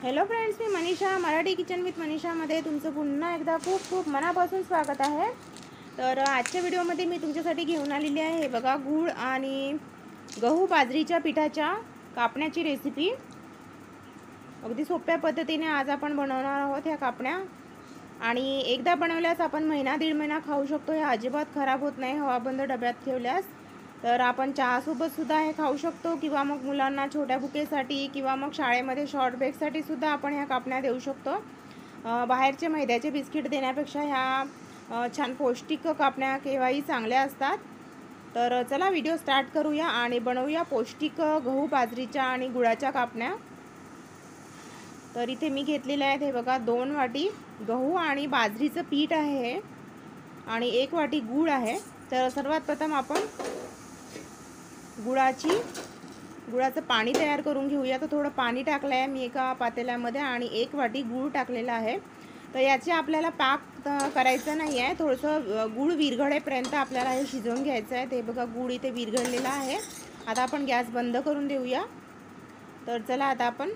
Hello friends, मी Manisha Marathi kitchen with मनीषामध्ये तुमचं पुन्हा एकदा खूप खूप मनापासून स्वागत आहे। तर आजच्या व्हिडिओमध्ये मी तुमच्यासाठी घेऊन आलेली आहे, हे बघा, गूळ आणि गहू बाजरीच्या पिठाच्या कापण्याची रेसिपी। अगदी सोप्या पद्धतीने आज आपण बनवणार आहोत ह्या कापण्या। आणि एकदा बनवल्यास आपण महिना दीड महिना खाऊ शकतो, हे अजिबात खराब होत नाही हवाबंद डब्यात ठेवल्यास। तर आपण चहासोबत सुद्धा हे खाऊ शकतो, किंवा मग मुलांना छोट्या बुकेसाठी किंवा मग शाळेमध्ये शॉर्ट ब्रेकसाठी सुद्धा आपण ह्या कापण्या देऊ शकतो। बाहेरचे मैद्याचे बिस्किट देण्यापेक्षा ह्या छान पौष्टिक कापण्या केव्हाही चांगल्या असतात। तर चला व्हिडिओ स्टार्ट करूया आणि बनवूया पौष्टिक गहू बाजरीच्या आणि गुळाच्या कापण्या। तर इथे मी घेतलेले आहेत, हे बघा, 2 वाटी गहू आणि बाजरीचं पीठ आहे आणि 1 वाटी गूळ आहे। तर सर्वात प्रथम आपण गुळाचं पाणी तयार करून घेऊया। तर थोडं पाणी टाकलं आहे मी एका पातेल्यामध्ये आणि 1 वाटी गूळ टाकलेला आहे। तर याचे आपल्याला पाक करायचं नाही आहे, थोडंसं गूळ विरघळेपर्यंत आपल्याला हे शिजवून घ्यायचं आहे। ते बघा, गूळ इथे विरघळलेला आहे। आता आपण गॅस बंद करून देऊया। तर चला आता आपण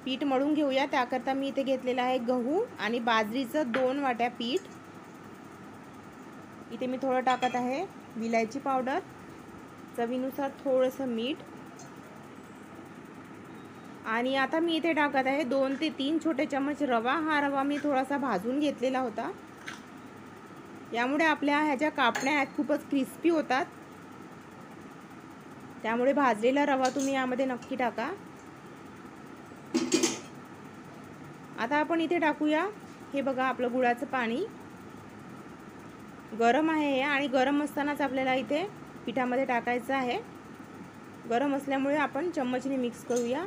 पीठ मळून घेऊया। त्याकरता मी इथे घेतलेला आहे गहू आणि बाजरीचं 2 वाट्या पीठ। इथे मी थोडं टाकत आहे विलायची पावडर, चवीनुसार थोडंसं मीठ, आणि आता मी इथे टाकत आहे 2 ते 3 छोटे चम्मच रवा। हा रवा मी थोडासा भाजून घेतलेला होता, यामुळे आपल्या ह्या ज्या कापण्या आहेत खूपच क्रिस्पी होतात। त्यामुळे भाजलेला रवा तुम्ही यामध्ये नक्की टाका। आता आपण इथे टाकूया, हे बघा, आपलं गुळाचं पाणी गरम आहे आणि गरम असतानाच आपल्याला इथे पिठामध्ये टाकायचं आहे। गरम असल्यामुळे आपण चम्मचने मिक्स करूया।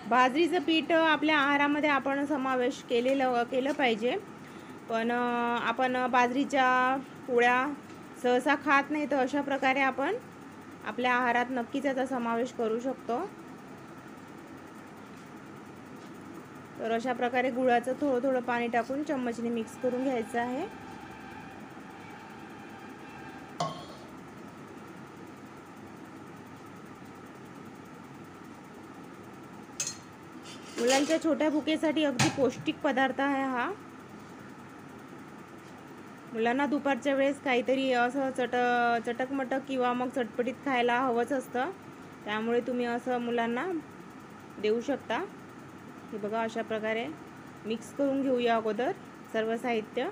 बाजरीचं पीठ आपल्या आहारामध्ये आपण समावेश केलं पाहिजे, पण आपण बाजरीच्या पोळ्या सहसा खात नाही। तर अशा प्रकारे आपण आपल्या आहारात नक्कीच याचा समावेश करू शकतो। तर अशा प्रकारे गुळाचं थोडं थोडं पाणी टाकून चम्मचने मिक्स करून घ्यायचं आहे। मुलांच्या छोट्या भुकेसाठी अगदी पौष्टिक पदार्थ आहे हा। मुलांना दुपारच्या वेळेस काहीतरी असं चटकमटक किंवा मग चटपटीत खायला हवंच असतं, त्यामुळे तुम्ही असं मुलांना देऊ शकता। हे बघा, अशा प्रकारे मिक्स करून घेऊया अगोदर सर्व साहित्य।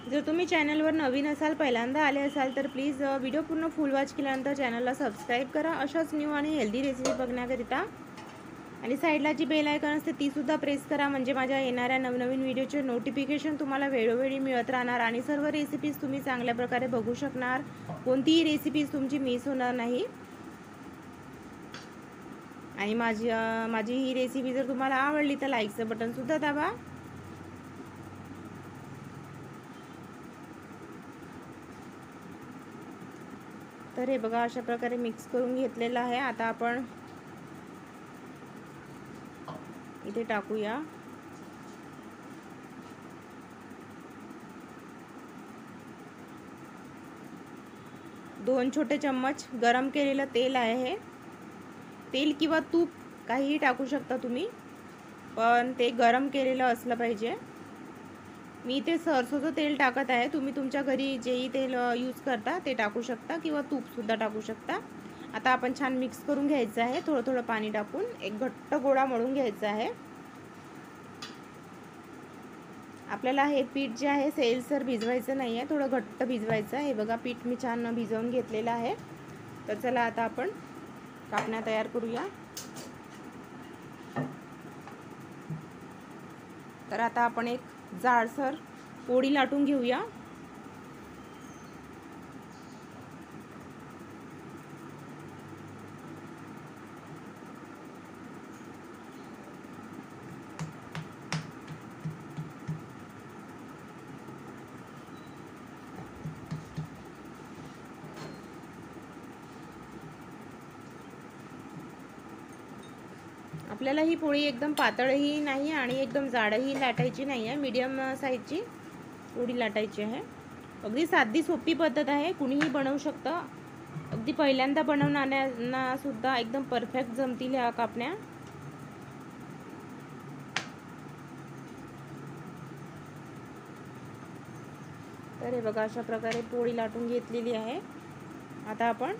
जर तुम्ही चॅनलवर नवीन असाल, पहिल्यांदा आले असाल, तर प्लीज व्हिडिओ पूर्ण फुल वॉच केल्यानंतर चॅनलला सबस्क्राईब करा अशाच न्यू आणि हेल्दी रेसिपी बघण्याकरिता। आणि साईडला जी बेल आयकॉन असते ती सुद्धा प्रेस करा, म्हणजे माझ्या येणाऱ्या नवनवीन व्हिडिओचे नोटिफिकेशन तुम्हाला वेळोवेळी मिळत राहणार आणि सर्व रेसिपीज तुम्ही चांगल्या प्रकारे बघू शकणार। कोणतीही रेसिपीज तुमची मिस होणार नाही। आणि माझी ही रेसिपी जर तुम्हाला आवडली तर लाईकचं बटन सुद्धा दाबा। तर हे बघा, अशा प्रकारे मिक्स करून घेतलेलं आहे। आता आपण इथे टाकूया दोन छोटे चम्मच गरम केलेलं तेल आहे। हे तेल किंवा तूप काहीही टाकू शकता तुम्ही, पण ते गरम केलेलं असलं पाहिजे। मी इथे सरसोचं तेल टाकत आहे, तुम्ही तुमच्या घरी जेही तेल यूज करता ते टाकू शकता किंवा तूपसुद्धा टाकू शकता। आता आपण छान मिक्स करून घ्यायचं आहे, थोडं थोडं पाणी टाकून एक घट्ट गोळा मळून घ्यायचा आहे। आपल्याला हे पीठ जे आहे सैलसर भिजवायचं नाही आहे, थोडं घट्ट भिजवायचं आहे। हे बघा, पीठ मी छान भिजवून घेतलेलं आहे। तर चला आता आपण कापण्या तयार करूया। तर आता आपण एक जाडसर पोळी लाटून घेऊया। आपल्याला ही पोळी एकदम पातळही नाही आणि एकदम जाडही लाटायची नाही आहे, मीडियम साईजची पोळी लाटायची आहे। अगदी साधी सोपी पद्धत आहे, कुणीही बनवू शकतं। अगदी पहिल्यांदा बनवणाऱ्यांना सुद्धा एकदम परफेक्ट जमतील ह्या कापण्या। तर हे बघा, अशा प्रकारे पोळी लाटून घेतलेली आहे। आता आपण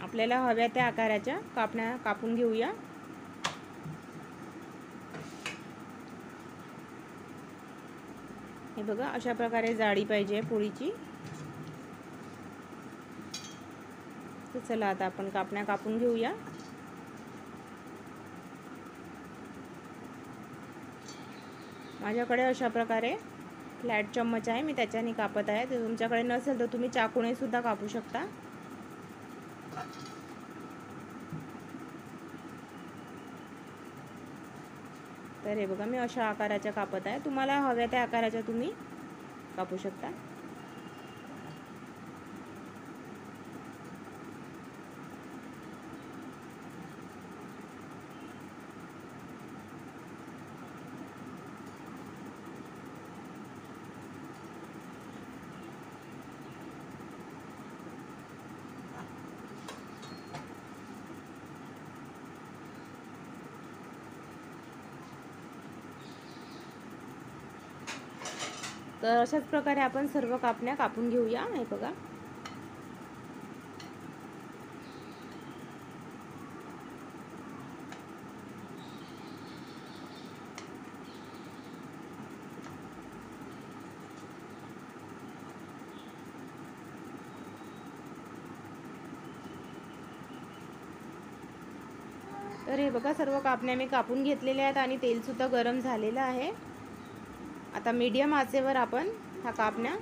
आपल्याला हव्या त्या आकाराच्या कापण्या कापून घेऊया। हे बघा, अशा प्रकारे जाडी पाहिजे पोळीची। तर चला आता आपण कापण्या कापून घेऊया। माझ्याकडे अशा प्रकारे फ्लॅट चम्मच आहे, मी त्याच्याने कापत आहे। तर तुमच्याकडे नसेल तर तुम्ही चाकूने सुद्धा कापू शकता। तर हे बघा, मी अशा आकाराच्या कापत आहे, तुम्हाला हव्या त्या आकाराच्या तुम्ही कापू शकता। तर अशाच प्रकारे आपण सर्व कापण्या कापून घेऊया। हे बघा, तर हे बघा, सर्व कापण्या मी कापून घेतलेल्या आहेत आणि तेल सुद्धा गरम झालेलं आहे। आता मीडियम आचेवर आपण ह्या कापण्या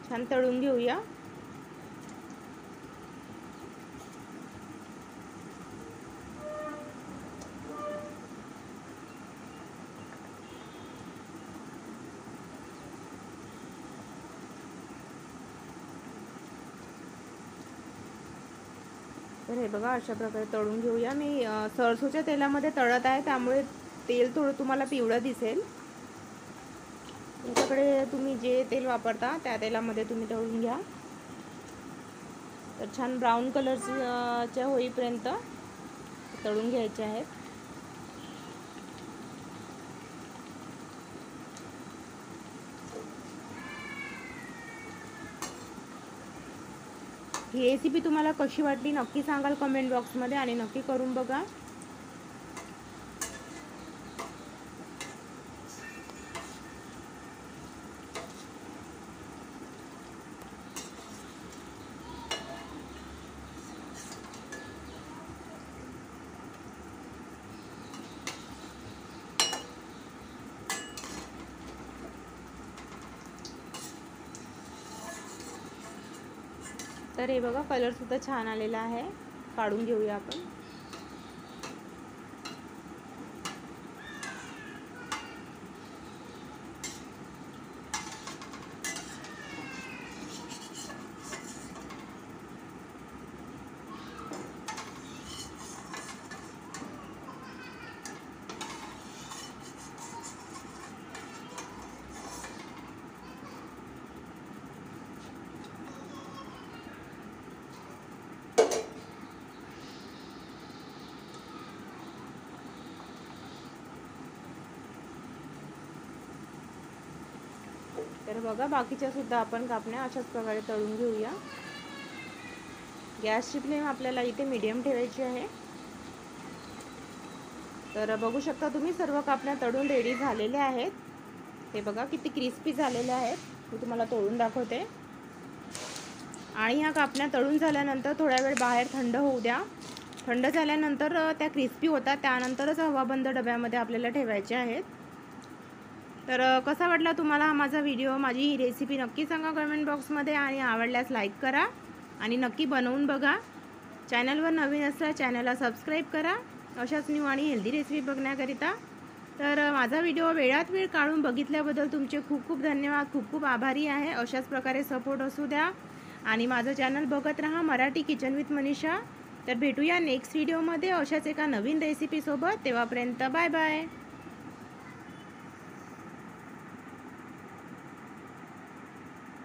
छान तळून घेऊया। तर हे बघा, अशा प्रकारे तळून घेऊया। मी सरसोच्या तेलामध्ये तळत आहे, त्यामुळे तेल थोडं तुम्हाला पिवळं दिसेल। तुमच्याकडे तुम्ही जे तेल वापरता त्या तेलामध्ये तुम्ही तळून घ्या। तर छान ब्राऊन कलरच्या होईपर्यंत तळून घ्यायचे आहेत। ही रेसिपी तुम्हाला कशी वाटली नक्की सांगाल कमेंट बॉक्समध्ये आणि नक्की करून बघा। तर हे बघा, कलर सुद्धा छान आलेला आहे। काढून घेऊया आपण। तर बघा, बाकीच्या सुद्धा आपण कापण्या अशाच प्रकारे तळून घेऊया। गॅसची फ्लेम आपल्याला इथे मीडियम ठेवायची आहे। तर बघू शकता तुम्ही, सर्व कापण्या तळून रेडी झालेल्या आहेत। हे बघा, किती क्रिस्पी झालेल्या आहेत। मी तुम्हाला तळून दाखवते। आणि ह्या कापण्या तळून झाल्यानंतर थोड्या वेळ बाहेर थंड होऊ द्या। थंड झाल्यानंतर त्या क्रिस्पी होतात, त्यानंतरच हवाबंद डब्यामध्ये आपल्याला ठेवायचे आहेत। तर कसा वाटला तुम्हाला हा माझा व्हिडिओ, माझी ही रेसिपी नक्की सांगा कमेंट बॉक्समध्ये आणि आवडल्यास लाईक करा आणि नक्की बनवून बघा। चॅनलवर नवीन असल्यास चॅनलला सबस्क्राईब करा अशाच न्यू आणि हेल्दी रेसिपी बघण्याकरिता। तर माझा व्हिडिओ वेळात वेळ काढून बघितल्याबद्दल तुमचे खूप खूप धन्यवाद, खूप खूप आभारी आहे। अशाच प्रकारे सपोर्ट असू द्या आणि माझं चॅनल बघत राहा, मराठी किचन विथ मनीषा। तर भेटूया नेक्स्ट व्हिडिओमध्ये अशाच एका नवीन रेसिपीसोबत. तेव्हापर्यंत बाय बाय.